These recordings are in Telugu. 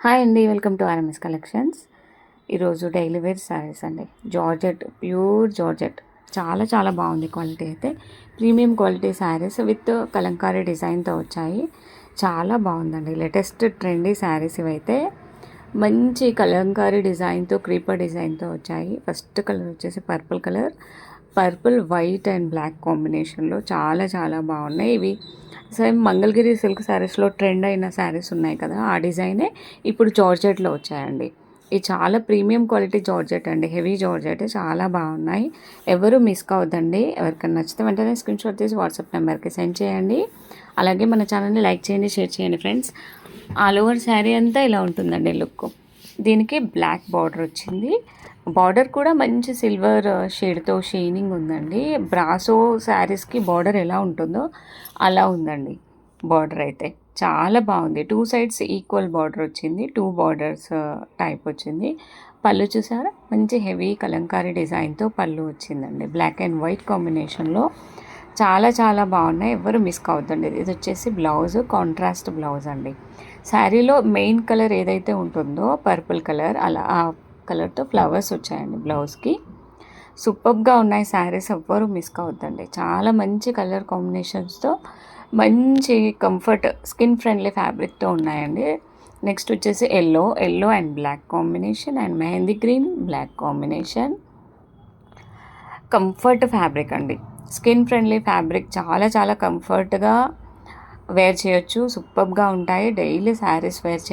హాయ్ అండి, వెల్కమ్ టు ఆర్ఎంఎస్ కలెక్షన్స్. ఈరోజు డైలీ వేర్ శారీస్ అండి. జార్జెట్, ప్యూర్ జార్జెట్, చాలా చాలా బాగుంది క్వాలిటీ. అయితే premium quality saris with Kalamkari డిజైన్తో వచ్చాయి. చాలా బాగుందండి. లేటెస్ట్ ట్రెండీ శారీస్ ఇవైతే మంచి కలంకారీ డిజైన్తో, క్రీపర్ డిజైన్తో వచ్చాయి. ఫస్ట్ కలర్ వచ్చేసి పర్పుల్ వైట్ అండ్ బ్లాక్ కాంబినేషన్లో చాలా చాలా బాగున్నాయి. ఇవి సేమ్ మంగళగిరి సిల్క్ శారీస్లో ట్రెండ్ అయిన శారీస్ ఉన్నాయి కదా, ఆ డిజైనే ఇప్పుడు జార్జెట్లో వచ్చాయండి. ఇది చాలా ప్రీమియం క్వాలిటీ జార్జెట్ అండి, హెవీ జార్జెట్, చాలా బాగున్నాయి. ఎవరు మిస్ కావద్దండి. ఎవరికైనా నచ్చితే వెంటనే స్క్రీన్ షాట్ తీసి వాట్సాప్ నెంబర్కి సెండ్ చేయండి. అలాగే మన ఛానల్ని లైక్ చేయండి, షేర్ చేయండి ఫ్రెండ్స్. ఆల్ ఓవర్ శారీ అంతా ఇలా ఉంటుందండి లుక్. దీనికి బ్లాక్ బార్డర్ వచ్చింది. బార్డర్ కూడా మంచి సిల్వర్ షేడ్తో షైనింగ్ ఉందండి. బ్రాసో శారీస్కి బార్డర్ ఎలా ఉంటుందో అలా ఉందండి. బార్డర్ అయితే చాలా బాగుంది. 2 సైడ్స్ ఈక్వల్ బార్డర్ వచ్చింది. 2 బార్డర్స్ టైప్ వచ్చింది. పళ్ళు చూసారా, మంచి హెవీ కలంకారీ డిజైన్తో పళ్ళు వచ్చిందండి. బ్లాక్ అండ్ వైట్ కాంబినేషన్లో చాలా చాలా బాగున్నాయి. ఎవరు మిస్ కావద్దండి. ఇది వచ్చేసి బ్లౌజ్, కాంట్రాస్ట్ బ్లౌజ్ అండి. శారీలో మెయిన్ కలర్ ఏదైతే ఉంటుందో పర్పుల్ కలర్, అలా ఆ కలర్తో ఫ్లవర్స్ వచ్చాయండి బ్లౌజ్కి. సూపర్గా ఉన్నాయి శారీస్, ఎవ్వరు మిస్ కావద్దండి. చాలా మంచి కలర్ కాంబినేషన్స్తో, మంచి కంఫర్ట్ స్కిన్ ఫ్రెండ్లీ ఫ్యాబ్రిక్తో ఉన్నాయండి. నెక్స్ట్ వచ్చేసి yellow and black combination, and mehndi green black combination. Comfort fabric అండి, స్కిన్ ఫ్రెండ్లీ ఫ్యాబ్రిక్, చాలా చాలా కంఫర్ట్గా వేర్ చేయొచ్చు. సూపర్గా ఉంటాయి. డైలీ శారీస్ వేర్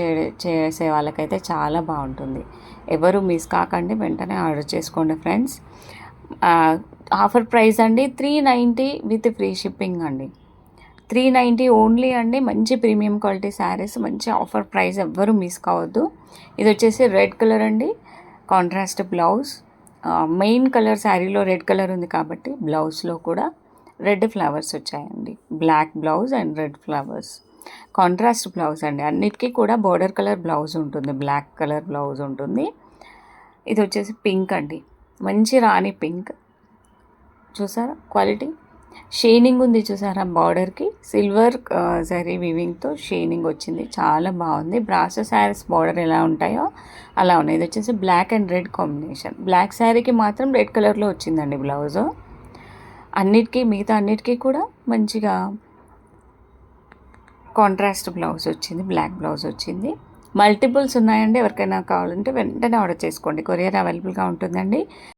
చేసే వాళ్ళకైతే చాలా బాగుంటుంది. ఎవరు మిస్ కాకండి, వెంటనే ఆర్డర్ చేసుకోండి ఫ్రెండ్స్. ఆఫర్ ప్రైస్ అండి 390 విత్ ఫ్రీ షిప్పింగ్ అండి. 390 ఓన్లీ అండి. మంచి ప్రీమియం క్వాలిటీ శారీస్, మంచి ఆఫర్ ప్రైస్, ఎవ్వరు మిస్ కావద్దు. ఇది వచ్చేసి రెడ్ కలర్ అండి, కాంట్రాస్ట్ బ్లౌజ్. మెయిన్ కలర్ శారీలో రెడ్ కలర్ ఉంది కాబట్టి బ్లౌజ్లో కూడా రెడ్ ఫ్లవర్స్ వచ్చాయండి. Black blouse and red flowers, contrast blouse అండి. అన్నిటికీ కూడా బోర్డర్ కలర్ బ్లౌజ్ ఉంటుంది, బ్లాక్ కలర్ బ్లౌజ్ ఉంటుంది. ఇది వచ్చేసి పింక్ అండి, మంచి రాణి పింక్. చూసారా క్వాలిటీ, షైనింగ్ ఉంది చూసారా. బార్డర్కి సిల్వర్ జరీ వీవింగ్తో షైనింగ్ వచ్చింది, చాలా బాగుంది. బ్రాసో శారీస్ బార్డర్ ఎలా ఉంటాయో అలా ఉన్నాయి. ఇది వచ్చేసి black and red combination. Black శారీకి మాత్రం రెడ్ కలర్లో వచ్చిందండి బ్లౌజు. మిగతా అన్నిటికీ కూడా మంచిగా కాంట్రాస్ట్ బ్లౌజ్ వచ్చింది, బ్లాక్ బ్లౌజ్ వచ్చింది. మల్టిపుల్స్ ఉన్నాయండి. ఎవరికైనా కావాలంటే వెంటనే ఆర్డర్ చేసుకోండి. కొరియర్ అవైలబుల్గా ఉంటుందండి.